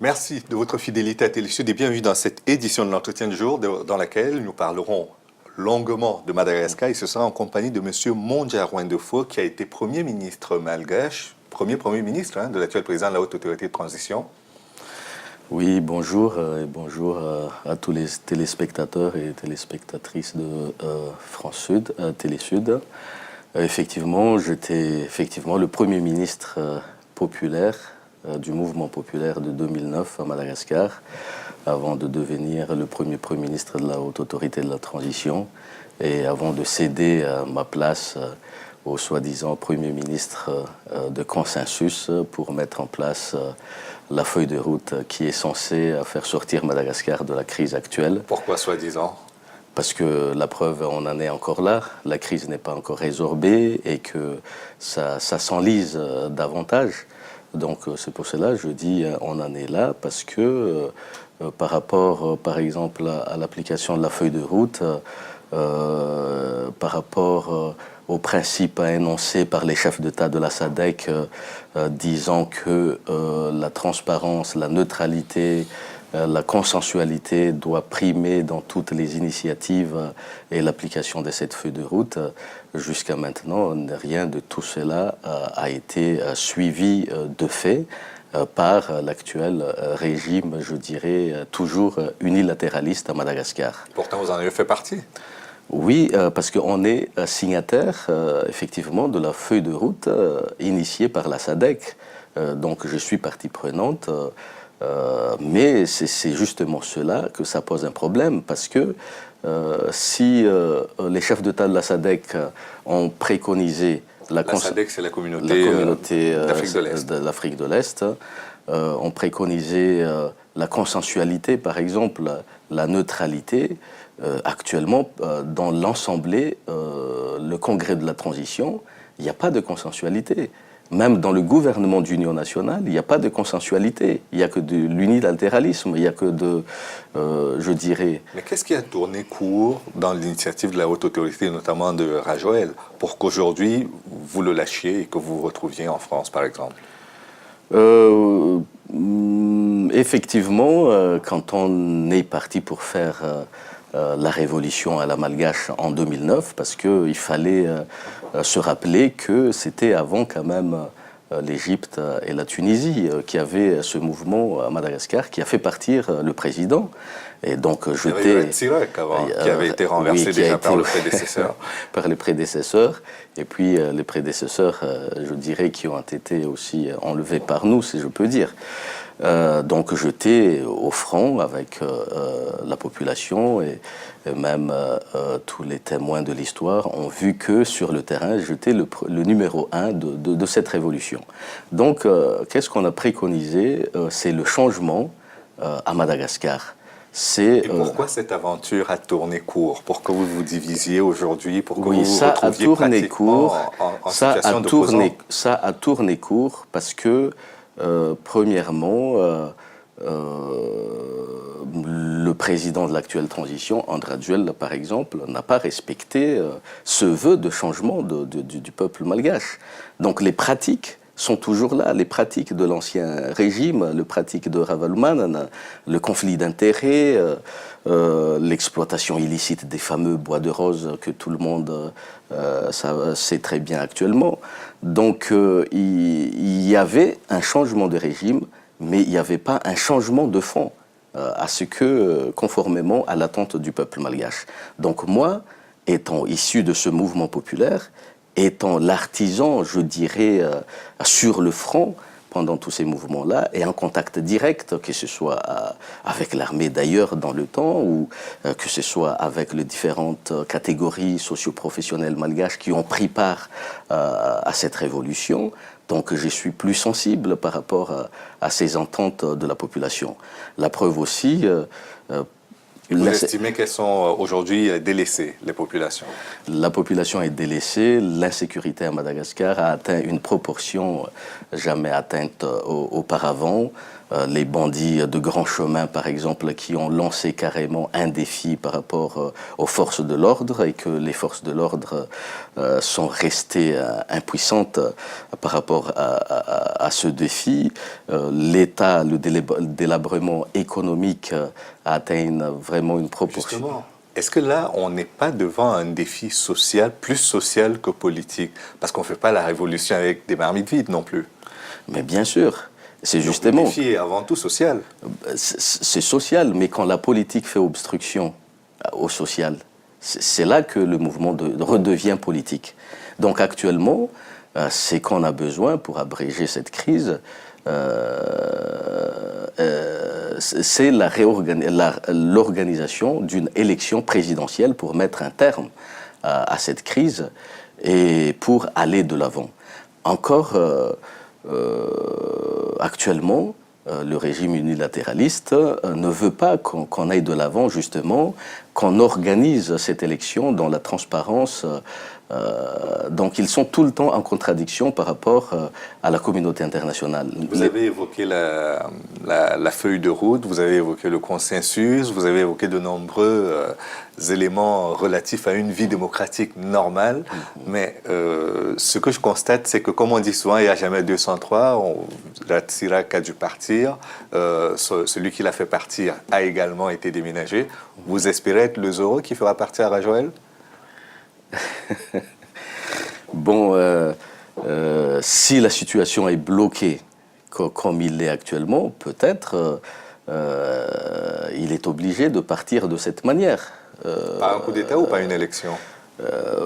Merci de votre fidélité à Télésud et bienvenue dans cette édition de l'entretien du jour dans laquelle nous parlerons longuement de Madagascar et ce sera en compagnie de M. Mondja Rwendefo qui a été Premier ministre malgache, Premier ministre de l'actuel président de la Haute Autorité de Transition. Oui, bonjour et bonjour à tous les téléspectateurs et téléspectatrices de France Sud, Télésud. Effectivement, j'étais le Premier ministre populaire du mouvement populaire de 2009 à Madagascar, avant de devenir le Premier ministre de la Haute Autorité de la Transition et avant de céder ma place au soi-disant Premier ministre de consensus pour mettre en place la feuille de route qui est censée faire sortir Madagascar de la crise actuelle. Pourquoi soi-disant ? Parce que la preuve, on en est encore là, la crise n'est pas encore résorbée et que ça s'enlise davantage. Donc c'est pour cela que je dis on en est là, parce que par rapport, par exemple, à l'application de la feuille de route, par rapport aux principes énoncés par les chefs d'État de la SADC disant que la transparence, la neutralité, la consensualité doit primer dans toutes les initiatives et l'application de cette feuille de route. Jusqu'à maintenant, rien de tout cela a été suivi de fait par l'actuel régime, je dirais, toujours unilatéraliste à Madagascar. Pourtant, vous en avez fait partie. Oui, parce qu'on est signataire, effectivement, de la feuille de route initiée par la SADC. Donc, je suis partie prenante. Mais c'est justement cela que ça pose un problème, parce que si les chefs d'État de la SADC ont préconisé... La SADC, c'est la communauté de l'Afrique de l'Est, ont préconisé la consensualité, par exemple, la neutralité. Actuellement, dans l'Assemblée, le Congrès de la Transition, il n'y a pas de consensualité. Même dans le gouvernement d'union nationale, il n'y a pas de consensualité. Il n'y a que de l'unilatéralisme, il n'y a que de, je dirais... Mais qu'est-ce qui a tourné court dans l'initiative de la haute autorité, notamment de Rajoel, pour qu'aujourd'hui, vous le lâchiez et que vous vous retrouviez en France, par exemple? Effectivement, quand on est parti pour faire la révolution à la malgache en 2009, parce qu'il fallait se rappeler que c'était avant quand même l'Égypte et la Tunisie qui avaient ce mouvement à Madagascar qui a fait partir le président. Et donc jeté... Il y avait Tsirek avant, qui avait été renversé déjà par le prédécesseur. Par les prédécesseurs. Et puis les prédécesseurs, je dirais, qui ont été aussi enlevés par nous, si je peux dire. Donc j'étais au front avec la population et même tous les témoins de l'histoire ont vu que sur le terrain, j'étais le numéro 1 de cette révolution. Donc qu'est-ce qu'on a préconisé? C'est le changement à Madagascar. Et pourquoi cette aventure a tourné court? Pour que vous vous divisiez aujourd'hui, pour que vous vous ça retrouviez a tourné pratiquement court, en situation d'opposant? Ça a tourné court parce que premièrement, le président de l'actuelle transition, André Rajoel, par exemple, n'a pas respecté ce vœu de changement du peuple malgache. Donc les pratiques sont toujours là, les pratiques de l'ancien régime, les pratiques de Ravaloman, le conflit d'intérêts, l'exploitation illicite des fameux bois de rose que tout le monde sait très bien actuellement. Donc il y avait un changement de régime, mais il n'y avait pas un changement de fond à ce que, conformément à l'attente du peuple malgache. Donc moi, étant issu de ce mouvement populaire, étant l'artisan, je dirais, sur le front pendant tous ces mouvements-là, et en contact direct, que ce soit avec l'armée d'ailleurs dans le temps, ou que ce soit avec les différentes catégories socio-professionnelles malgaches qui ont pris part à cette révolution. Donc je suis plus sensible par rapport à ces ententes de la population. La preuve aussi, Vous estimez qu'elles sont aujourd'hui délaissées, les populations? La population est délaissée, l'insécurité à Madagascar a atteint une proportion jamais atteinte auparavant. Les bandits de grand chemin, par exemple, qui ont lancé carrément un défi par rapport aux forces de l'ordre et que les forces de l'ordre sont restées impuissantes par rapport à ce défi. L'État, le délabrement économique a atteint vraiment une proportion. Justement. Est-ce que là, on n'est pas devant un défi social, plus social que politique? Parce qu'on ne fait pas la révolution avec des marmites vides non plus. Mais bien sûr, c'est justement... Le défi est avant tout social. C'est social, mais quand la politique fait obstruction au social, c'est là que le mouvement redevient politique. Donc actuellement, c'est qu'on a besoin pour abréger cette crise, c'est l'organisation d'une élection présidentielle pour mettre un terme à cette crise et pour aller de l'avant. Encore actuellement, le régime unilatéraliste ne veut pas qu'on aille de l'avant, justement, qu'on organise cette élection dans la transparence. Donc ils sont tout le temps en contradiction par rapport à la communauté internationale. Vous avez évoqué la feuille de route, vous avez évoqué le consensus, vous avez évoqué de nombreux éléments relatifs à une vie démocratique normale. Mais ce que je constate, c'est que comme on dit souvent, il n'y a jamais 203. La Tsirac a dû partir, celui qui l'a fait partir a également été déménagé. Vous espérez être le Zoro qui fera partir Rajoel? Bon, si la situation est bloquée comme il l'est actuellement, peut-être il est obligé de partir de cette manière. Par un coup d'État ou par une élection?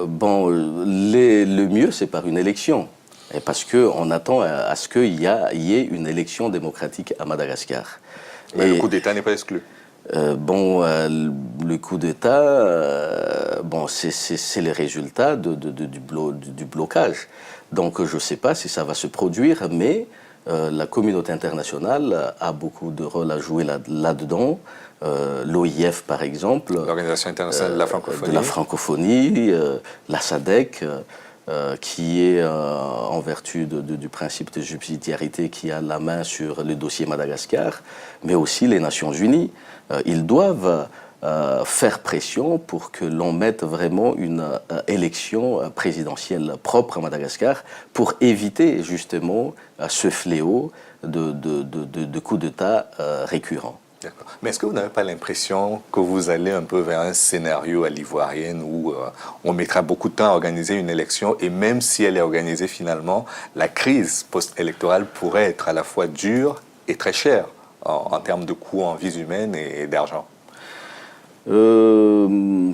Bon, le mieux, c'est par une élection. Et parce qu'on attend à ce qu'il y ait une élection démocratique à Madagascar. Mais le coup d'État n'est pas exclu. Le coup d'État, c'est les résultats du blocage. Donc je ne sais pas si ça va se produire, mais la communauté internationale a beaucoup de rôle à jouer là-dedans. L'OIF, par exemple. L'Organisation internationale de la francophonie. De la francophonie, la SADC, qui est, en vertu du principe de subsidiarité, qui a la main sur le dossier Madagascar, mais aussi les Nations Unies. Ils doivent faire pression pour que l'on mette vraiment une élection présidentielle propre à Madagascar pour éviter justement ce fléau de coups d'État récurrents. Mais est-ce que vous n'avez pas l'impression que vous allez un peu vers un scénario à l'ivoirienne où on mettra beaucoup de temps à organiser une élection et même si elle est organisée finalement, la crise post-électorale pourrait être à la fois dure et très chère en termes de coûts en vies humaines et d'argent? Je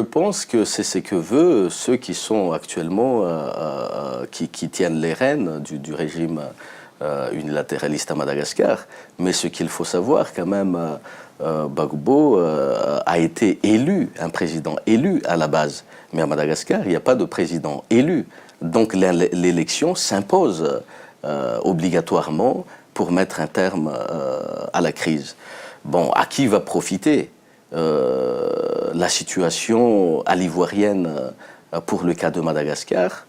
pense que c'est ce que veulent ceux qui sont actuellement, qui tiennent les rênes du régime unilatéraliste à Madagascar. Mais ce qu'il faut savoir quand même, Gbagbo a été élu, un président élu à la base. Mais à Madagascar, il n'y a pas de président élu. Donc l'élection s'impose obligatoirement pour mettre un terme à la crise. Bon, à qui va profiter la situation à l'ivoirienne pour le cas de Madagascar?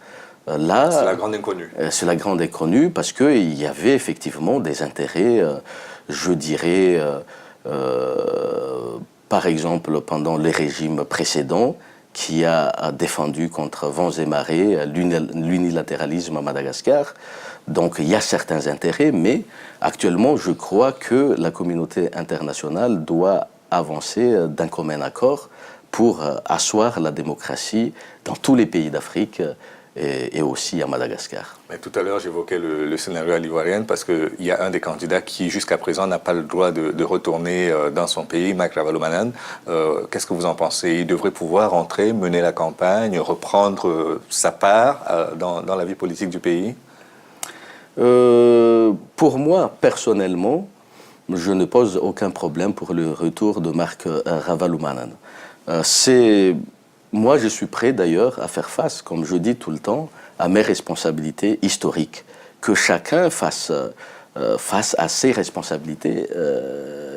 Là, c'est la grande inconnue. C'est la grande inconnue parce qu'il y avait effectivement des intérêts, je dirais, par exemple, pendant les régimes précédents, qui a défendu contre vents et marées l'unilatéralisme à Madagascar. Donc il y a certains intérêts, mais actuellement, je crois que la communauté internationale doit avancer d'un commun accord pour asseoir la démocratie dans tous les pays d'Afrique et aussi à Madagascar. Mais tout à l'heure, j'évoquais le scénario à l'ivoirienne parce qu'il y a un des candidats qui, jusqu'à présent, n'a pas le droit de retourner dans son pays, Mike Ravalomanana. Qu'est-ce que vous en pensez? Il devrait pouvoir entrer, mener la campagne, reprendre sa part dans la vie politique du pays? Pour moi, personnellement, je ne pose aucun problème pour le retour de Marc Ravalomanana. Moi, je suis prêt d'ailleurs à faire face, comme je dis tout le temps, à mes responsabilités historiques. Que chacun fasse face à ses responsabilités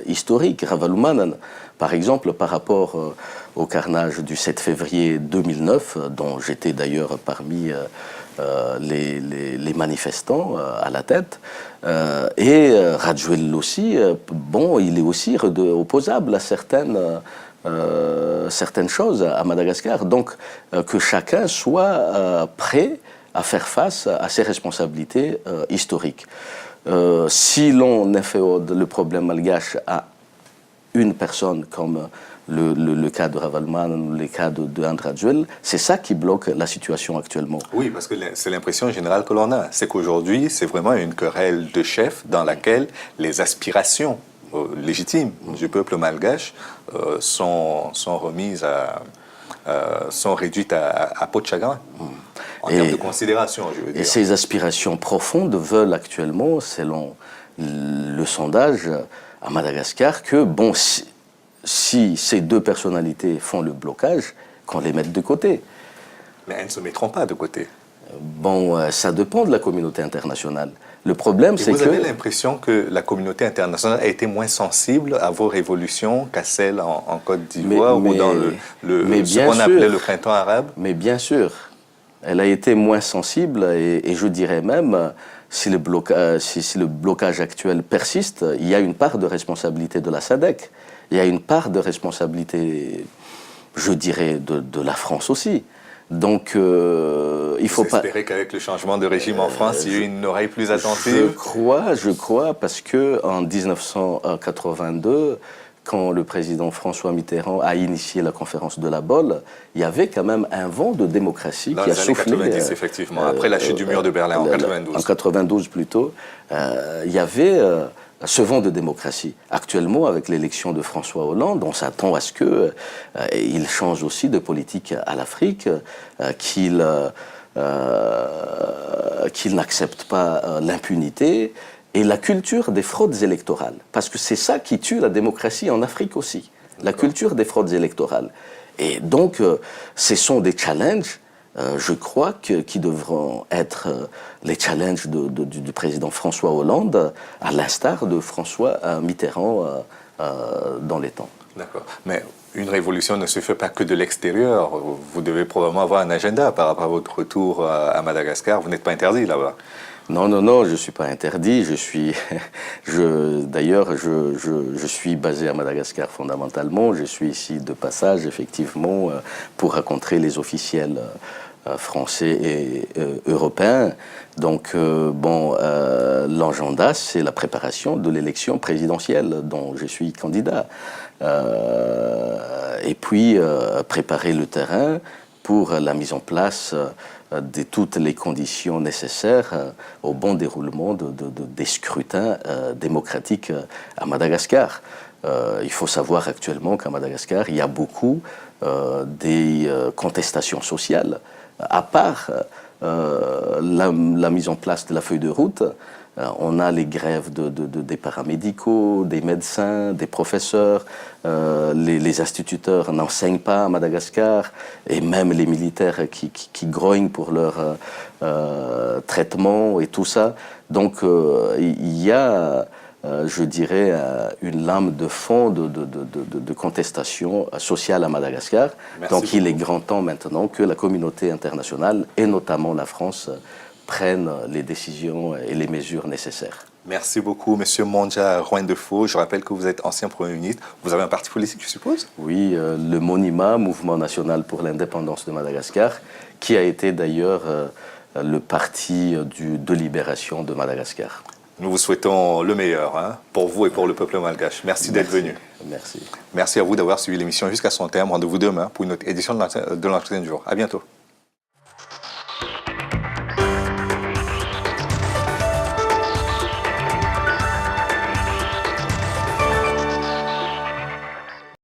historiques. Ravalomanana, par exemple, par rapport au carnage du 7 février 2009, dont j'étais d'ailleurs parmi les manifestants à la tête, et Radjuel aussi, bon, il est aussi opposable à certaines choses à Madagascar. Donc, que chacun soit prêt à faire face à ses responsabilités historiques. Si l'on inféode le problème malgache à une personne comme le cas de Ravalomanana, le cas de Radjuel, c'est ça qui bloque la situation actuellement. Oui, parce que c'est l'impression générale que l'on a. C'est qu'aujourd'hui, c'est vraiment une querelle de chefs dans laquelle les aspirations légitimes du peuple malgache sont remises sont réduites à peau de chagrin. En termes de considération, je veux dire. Et ces aspirations profondes veulent actuellement, selon le sondage à Madagascar, que, bon, si ces deux personnalités font le blocage, qu'on les mette de côté. Mais elles ne se mettront pas de côté. Bon, ça dépend de la communauté internationale. Le problème, c'est que... Vous avez l'impression que la communauté internationale a été moins sensible à vos révolutions qu'à celles en Côte d'Ivoire ou dans ce qu'on appelait le printemps arabe? Mais bien sûr. Elle a été moins sensible et je dirais même, si le blocage actuel persiste, il y a une part de responsabilité de la SADC. Il y a une part de responsabilité, je dirais, de la France aussi. Donc, il faut pas... Vous espérez qu'avec le changement de régime en France, il y a eu une oreille plus attentive? Je crois, parce qu'en 1982, quand le président François Mitterrand a initié la conférence de la Bolle, il y avait quand même un vent de démocratie qui a soufflé. Dans les années 90, effectivement, après la chute du mur de Berlin, en 92. En 92 plutôt, il y avait ce vent de démocratie. Actuellement, avec l'élection de François Hollande, on s'attend à ce qu'il change aussi de politique à l'Afrique, qu'il n'accepte pas l'impunité et la culture des fraudes électorales. Parce que c'est ça qui tue la démocratie en Afrique aussi, la culture des fraudes électorales. Et donc, ce sont des challenges, je crois, qui devront être les challenges du président François Hollande, à l'instar de François Mitterrand dans les temps. D'accord. Mais une révolution ne se fait pas que de l'extérieur. Vous devez probablement avoir un agenda par rapport à votre retour à Madagascar. Vous n'êtes pas interdit là-bas. Non, je ne suis pas interdit. D'ailleurs, je suis basé à Madagascar fondamentalement. Je suis ici de passage, effectivement, pour rencontrer les officiels français et européens. Donc, l'agenda, c'est la préparation de l'élection présidentielle dont je suis candidat. Et puis, préparer le terrain pour la mise en place de toutes les conditions nécessaires au bon déroulement des scrutins démocratiques à Madagascar. Il faut savoir actuellement qu'à Madagascar, il y a beaucoup des contestations sociales. À part la mise en place de la feuille de route, on a les grèves des paramédicaux, des médecins, des professeurs, les instituteurs n'enseignent pas à Madagascar, et même les militaires qui grognent pour leur traitement et tout ça. Donc il y a, je dirais, une lame de fond de contestation sociale à Madagascar. Merci Donc beaucoup. il est grand temps maintenant que la communauté internationale, et notamment la France, prennent les décisions et les mesures nécessaires. Merci beaucoup, Monsieur Mondja Roindefo. Je rappelle que vous êtes ancien Premier ministre. Vous avez un parti politique, je suppose? Oui, le MONIMA, Mouvement national pour l'indépendance de Madagascar, qui a été d'ailleurs le parti de libération de Madagascar. Nous vous souhaitons le meilleur pour vous et pour le peuple malgache. Merci d'être venu. Merci. Merci à vous d'avoir suivi l'émission jusqu'à son terme. Rendez-vous demain pour une autre édition de l'entretien du jour. À bientôt.